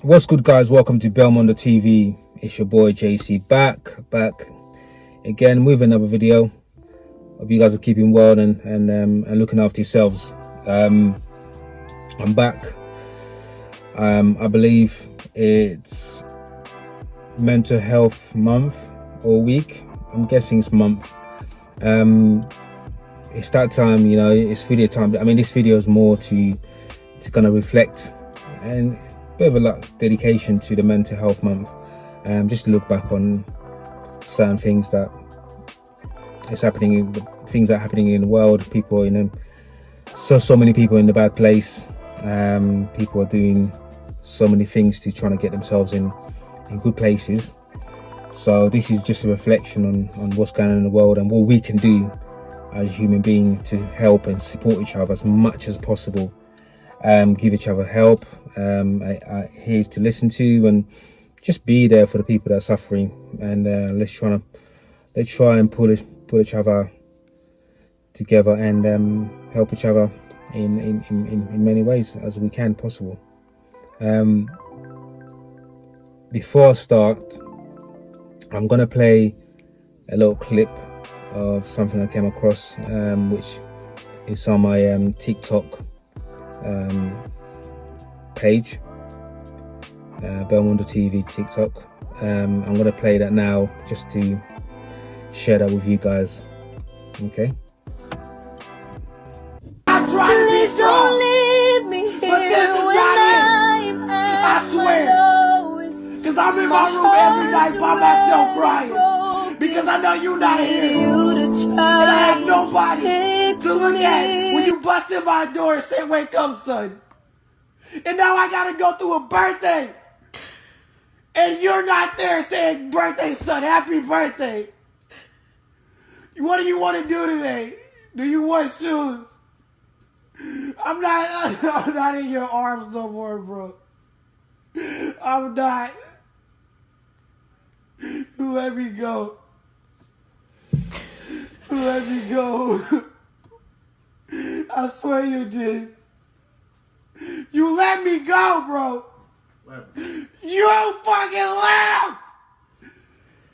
What's good, guys? Welcome to Belmondo TV. It's your boy JC back again with another video. Hope you guys are keeping well and looking after yourselves. I'm back. I believe it's mental health month or week. I'm guessing it's month. It's that time, you know. It's video time. I mean, this video is more to kind of reflect and bit of a dedication to the mental health month, just to look back on certain things that is happening, things that are happening in the world. People in so many people in a bad place. People are doing so many things to trying to get themselves in good places. So this is just a reflection on what's going on in the world and what we can do as human beings to help and support each other as much as possible. Give each other help, here's to listen to and just be there for the people that are suffering, and let's try and pull each other together and help each other in many ways as we can possible. Before I start, I'm gonna play a little clip of something I came across, which is on my TikTok page, Belmondo TV TikTok. I'm gonna play that now just to share that with you guys. Okay. I'm trying to be strong, leave me here, but this is not it. I swear, because I'm in my room every night by myself crying, because I know you're not here, and I have nobody to look at when you bust in my door and say, "Wake up, son." And now I gotta go through a birthday, and you're not there saying, "Birthday, son, happy birthday." What do you want to do today? Do you want shoes? I'm not in your arms no more, bro. I'm not. You let me go. You let me go. I swear you did. You let me go, bro. You fucking left.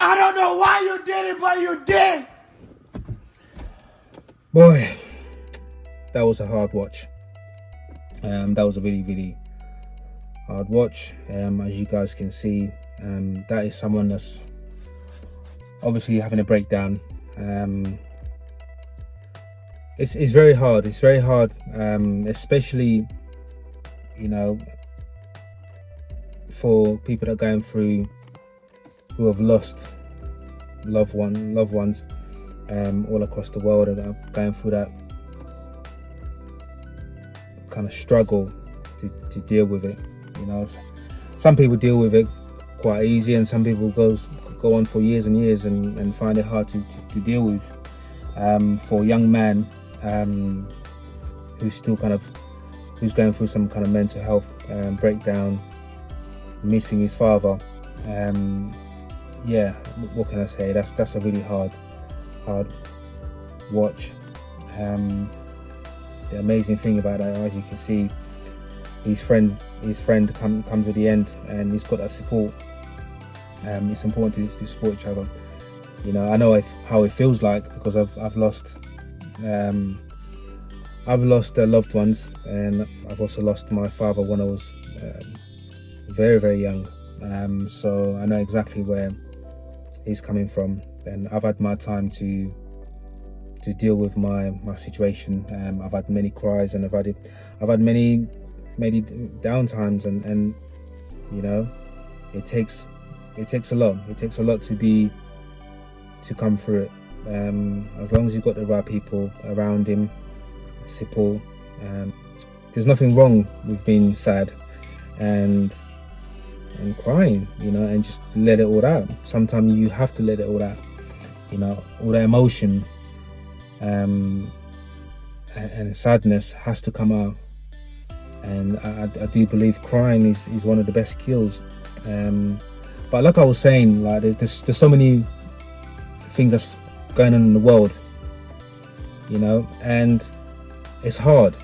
I don't know why you did it, but you did. Boy, that was a hard watch. That was a really hard watch. As you guys can see, that is someone that's obviously having a breakdown. It's very hard. It's very hard, especially, you know, for people that are going through, who have lost loved ones, all across the world, and are going through that kind of struggle to deal with it. You know, some people deal with it quite easy, and some people go on for years and years and find it hard to deal with. For a young man who's going through some kind of mental health breakdown, missing his father, yeah, what can I say? That's a really hard watch. The amazing thing about that, as you can see, his friend comes at the end, and he's got that support. It's important to support each other. You know, I know how it feels like, because I've lost loved ones, and I've also lost my father when I was very young. So I know exactly where he's coming from, and I've had my time to deal with my situation. I've had many cries, and I've had many down times, and you know, it takes a lot. It takes a lot to come through it. As long as you've got the right people around him, support. There's nothing wrong with being sad and crying, you know, and just let it all out. Sometimes you have to let it all out, you know, all that emotion and sadness has to come out. And I do believe crying is one of the best skills. But like I was saying, like there's so many things that's going on in the world, you know, and it's hard.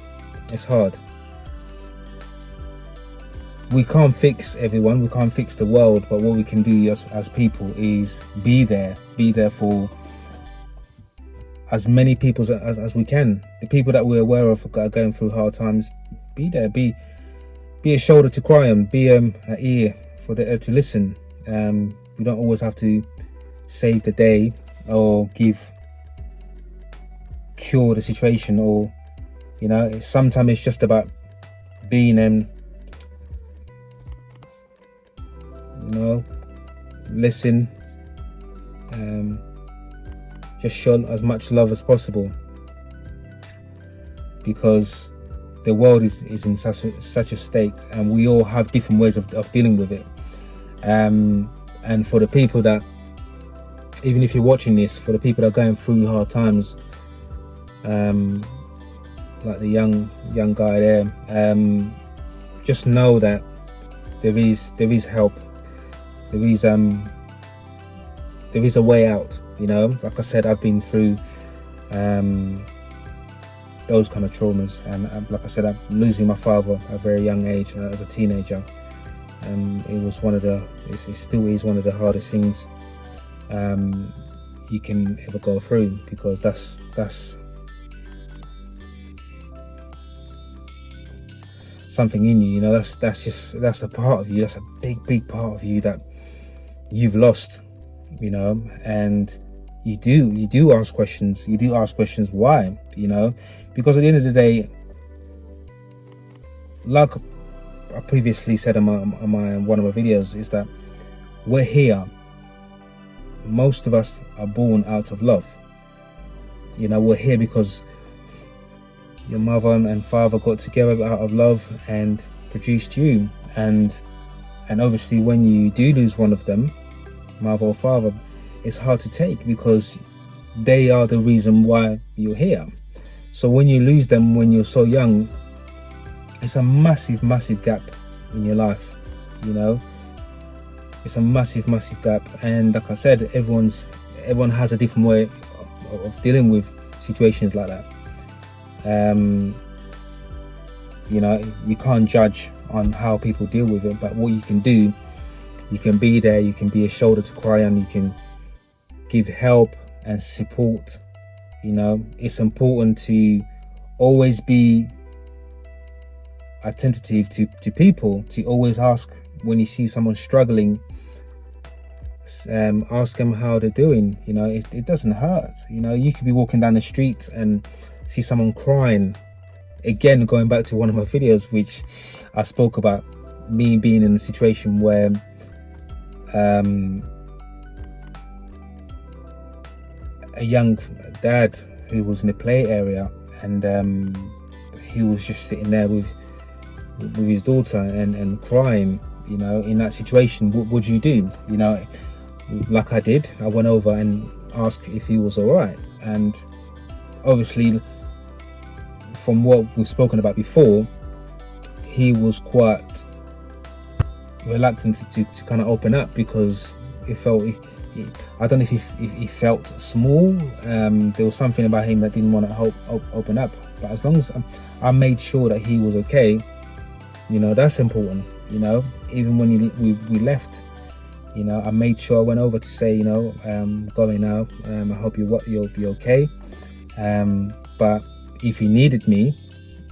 we can't fix everyone, we can't fix the world, but what we can do as people is be there for as many people as we can. The people that we're aware of are going through hard times, be there, be a shoulder to cry on, be an ear for to listen. We don't always have to save the day or cure the situation, or sometimes it's just about being listen, just show as much love as possible, because the world is in such a state, and we all have different ways of dealing with it. And for the people that, even if you're watching this, for the people that are going through hard times, like the young guy there, just know that there is help. There is a way out. Like I said, I've been through those kind of traumas, and like I said, I'm losing my father at a very young age, as a teenager. It was it still is one of the hardest things you can ever go through, because that's something in you. That's a part of you. That's a big part of you that you've lost. And you do ask questions. You do ask questions why. Because at the end of the day, like I previously said on one of my videos, is that we're here. Most of us are born out of love. We're here because your mother and father got together out of love and produced you. And obviously, when you do lose one of them, mother or father, it's hard to take, because they are the reason why you're here. So when you lose them when you're so young, it's a massive gap in your life. It's a massive gap. And like I said, everyone has a different way of dealing with situations like that. You can't judge on how people deal with it, but what you can do, you can be there, you can be a shoulder to cry on, you can give help and support. It's important to always be attentive to people, to always ask when you see someone struggling, ask them how they're doing. It doesn't hurt. You could be walking down the street and see someone crying. Again, going back to one of my videos, which I spoke about me being in a situation where a young dad who was in the play area, and he was just sitting there with his daughter and crying. In that situation, what would you do? Like I did, I went over and asked if he was all right. And obviously, from what we've spoken about before, he was quite reluctant to kind of open up, because it felt, I don't know if he felt small. There was something about him that didn't want to open up. But as long as I made sure that he was okay, that's important. Even when we left, I made sure I went over to say, going now, I hope you'll be okay. But if he needed me,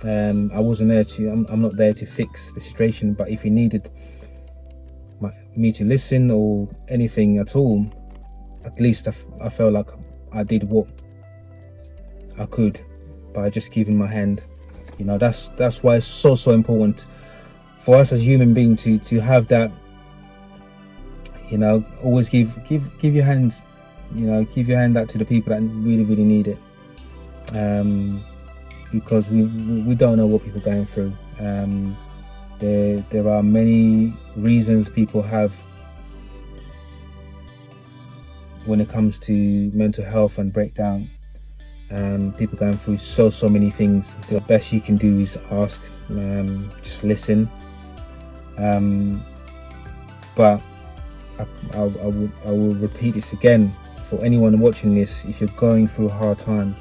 I wasn't there I'm not there to fix the situation, but if he needed me to listen or anything at all, at least I felt like I did what I could by just giving my hand. That's why it's so important for us as human beings to have that. Always give your hands, give your hand out to the people that really need it, because we don't know what people are going through. There are many reasons people have when it comes to mental health and breakdown. People going through so many things. So the best you can do is ask, just listen. But I will repeat this again for anyone watching this. If you're going through a hard time,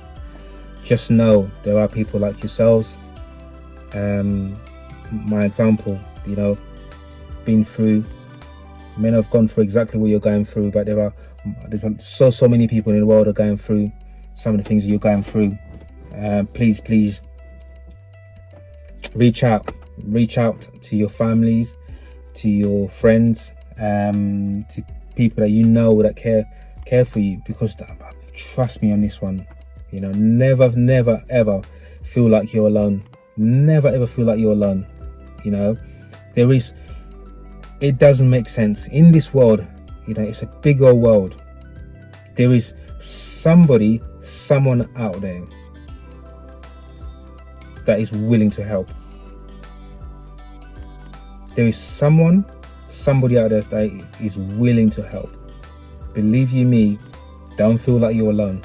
just know there are people like yourselves. My example, been through, may not have gone through exactly what you're going through, but there's so many people in the world are going through some of the things that you're going through. Please reach out to your families, to your friends, to people that you know that care for you, because trust me on this one, you know, never ever feel like you're alone. Never ever feel like you're alone. You know, it doesn't make sense in this world. You know, it's a big old world. There is someone out there that is willing to help. There is somebody out there that is willing to help. Believe you me, don't feel like you're alone.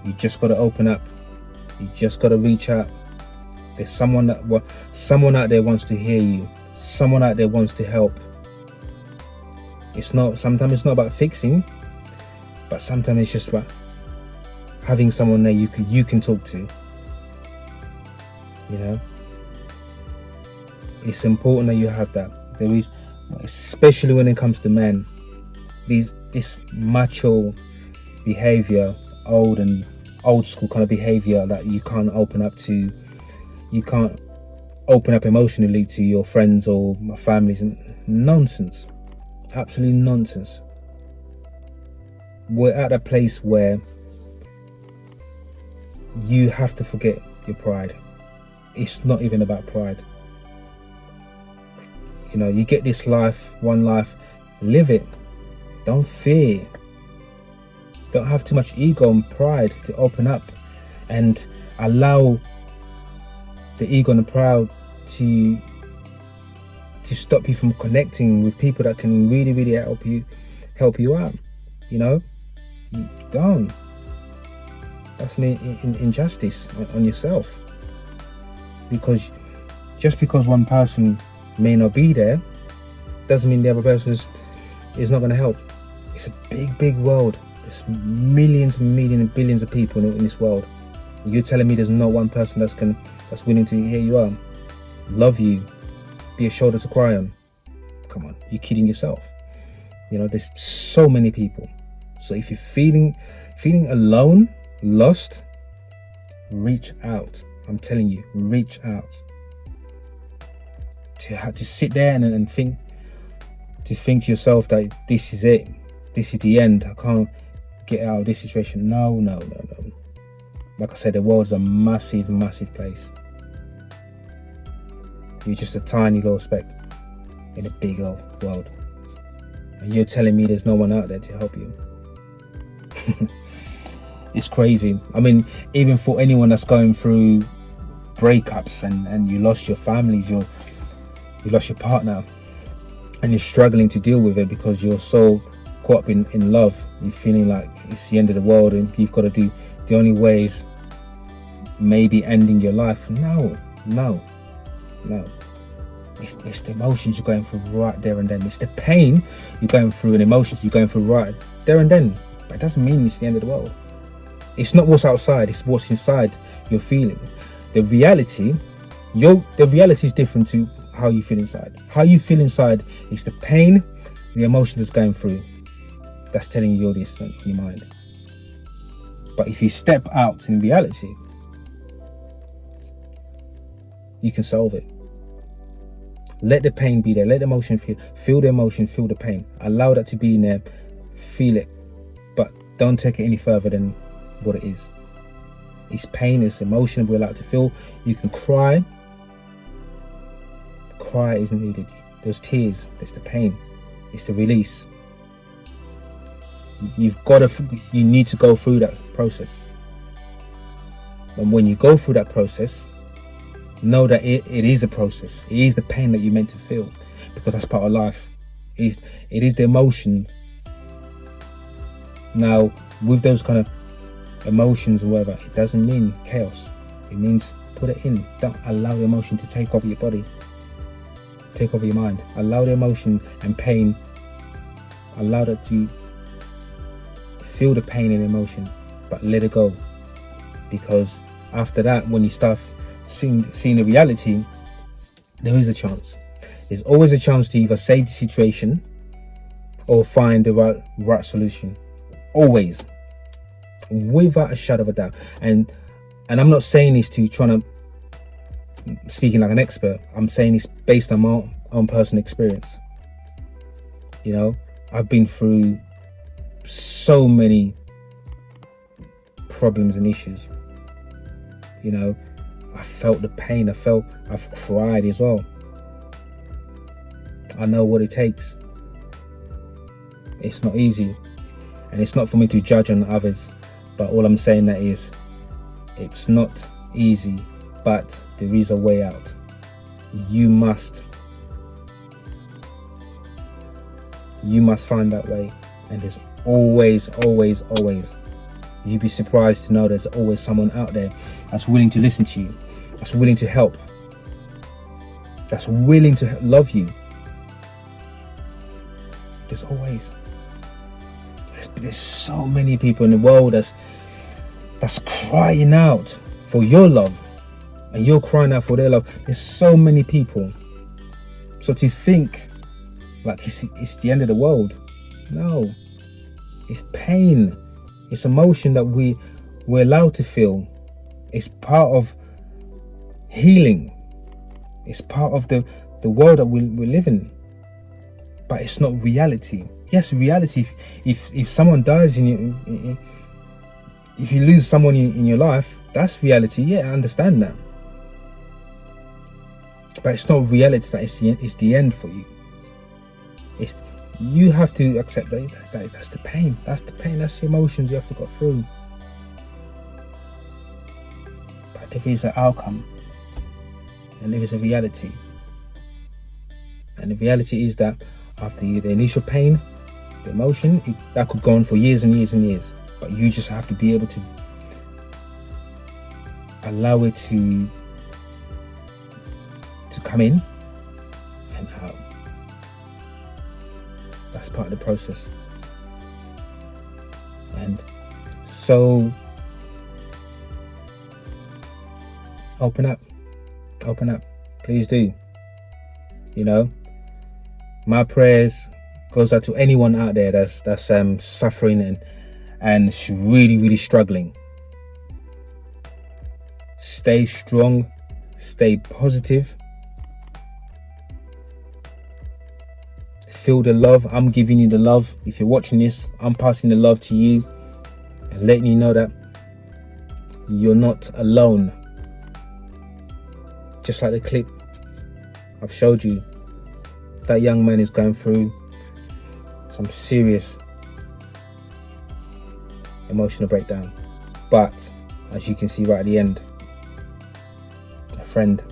You just got to open up. You just got to reach out. There's someone out there wants to hear you. Someone out there wants to help. Sometimes it's not about fixing, but sometimes it's just about having someone there you can talk to. You know, it's important that you have that. There is, especially when it comes to men, this macho behavior, old school kind of behavior that you can't open up to. You can't open up emotionally to your friends or families, and nonsense. Absolutely nonsense. We're at a place where you have to forget your pride. It's not even about pride. You know, you get this life, one life, live it. Don't fear. Don't have too much ego and pride to open up and allow the ego and the proud to stop you from connecting with people that can really help you out. You know, you don't. That's an injustice on yourself. Because just because one person may not be there doesn't mean the other person is not going to help. It's a big world. There's millions and millions and billions of people in this world. You're telling me there's not one person that's willing to hear you out, love you, be a shoulder to cry on? Come on, you're kidding yourself. You know, there's so many people. So if you're feeling alone, lost, reach out. I'm telling you, reach out. To sit there and think to yourself that this is it, this is the end, I can't get out of this situation. No. Like I said, the world's a massive place. You're just a tiny little speck in a big old world, and you're telling me there's no one out there to help you. It's crazy. I mean, even for anyone that's going through breakups and you lost your families, you lost your partner, and you're struggling to deal with it because you're so caught up in love, you're feeling like it's the end of the world and you've got to do, the only way is maybe ending your life. No. It's the emotions you're going through right there and then. It's the pain you're going through and emotions you're going through right there and then. But it doesn't mean it's the end of the world. It's not what's outside, it's what's inside you're feeling. The reality is different to how you feel inside. How you feel inside is the pain, the emotion that's going through. That's telling you all this in your mind. But if you step out in reality, you can solve it. Let the pain be there. Let the emotion feel the emotion, feel the pain. Allow that to be in there. Feel it. But don't take it any further than what it is. It's pain, it's emotion we're allowed to feel. You can cry. Cry isn't needed. There's tears. There's the pain. It's the release. You need to go through that process. And when you go through that process, know that it is a process. It is the pain that you're meant to feel, because that's part of life. It is the emotion. Now, with those kind of emotions or whatever, it doesn't mean chaos. It means put it in. Don't allow the emotion to take over your body, take over your mind. Allow the emotion and pain, allow that to feel the pain and emotion, but let it go. Because after that, when you start seeing the reality, there is a chance. There's always a chance to either save the situation or find the right solution. Always, without a shadow of a doubt. And I'm not saying this to trying to speaking like an expert. I'm saying this based on my own personal experience. You know, I've been through so many problems and issues. You know, I felt the pain. I've cried as well. I know what it takes. It's not easy, and it's not for me to judge on others, but all I'm saying that is it's not easy, but there is a way out. You must find that way, and there's always, you'd be surprised to know there's always someone out there that's willing to listen to you, that's willing to help, that's willing to love you. There's so many people in the world that's crying out for your love, and you're crying out for their love. There's so many people. So to think like it's the end of the world, no. It's pain, it's emotion that we're allowed to feel. It's part of healing. It's part of the world that we live in. But it's not reality. Yes, reality. If someone dies if you lose someone in your life, that's reality. Yeah, I understand that. But it's not reality that it's the end for you. You have to accept that that's the pain. That's the pain. That's the emotions you have to go through. But there is an outcome, and there is a reality. And the reality is that after the initial pain, the emotion, that could go on for years and years and years. But you just have to be able to allow it to come in and out. That's part of the process. And so open up, please do. You know, my prayers goes out to anyone out there that's suffering and really struggling. Stay strong, stay positive. Feel the love. I'm giving you the love. If you're watching this, I'm passing the love to you and letting you know that you're not alone. Just like the clip I've showed you, that young man is going through some serious emotional breakdown. But as you can see right at the end, a friend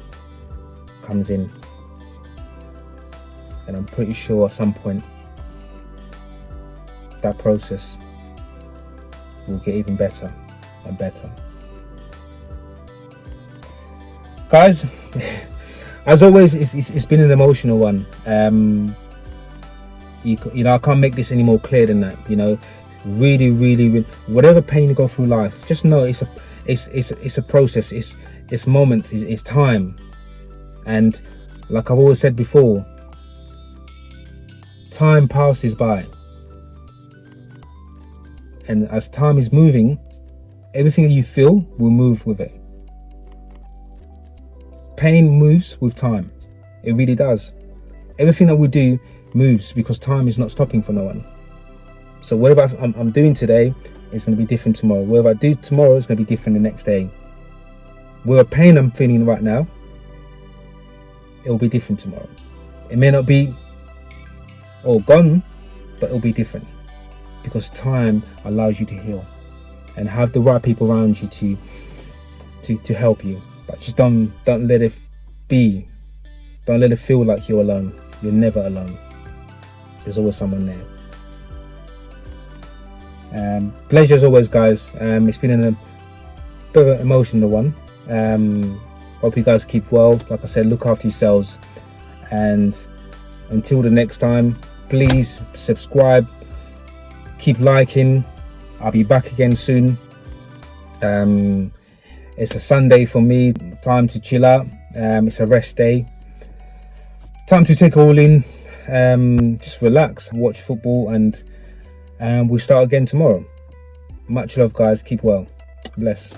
comes in. And I'm pretty sure at some point that process will get even better and better. Guys, as always, it's been an emotional one. You know, I can't make this any more clear than that. You know, really, whatever pain you go through life, just know it's a process. It's moments. It's time. And like I've always said before, time passes by, and as time is moving, everything that you feel will move with it. Pain moves with time. It really does. Everything that we do moves because time is not stopping for no one. So whatever I'm doing today is going to be different tomorrow. Whatever I do tomorrow is going to be different the next day. Whatever pain I'm feeling right now, it will be different tomorrow. It may not be all gone, but it'll be different because time allows you to heal and have the right people around you to help you. But just don't let it be. Don't let it feel like you're alone. You're never alone. There's always someone there. Pleasure as always, guys. It's been a bit of an emotional one. Hope you guys keep well. Like I said, look after yourselves, and until the next time, please subscribe, keep liking. I'll be back again soon. It's a Sunday for me, time to chill out. It's a rest day. time to take it all in, just relax, watch football, and we'll start again tomorrow. Much love, guys. Keep well. Bless.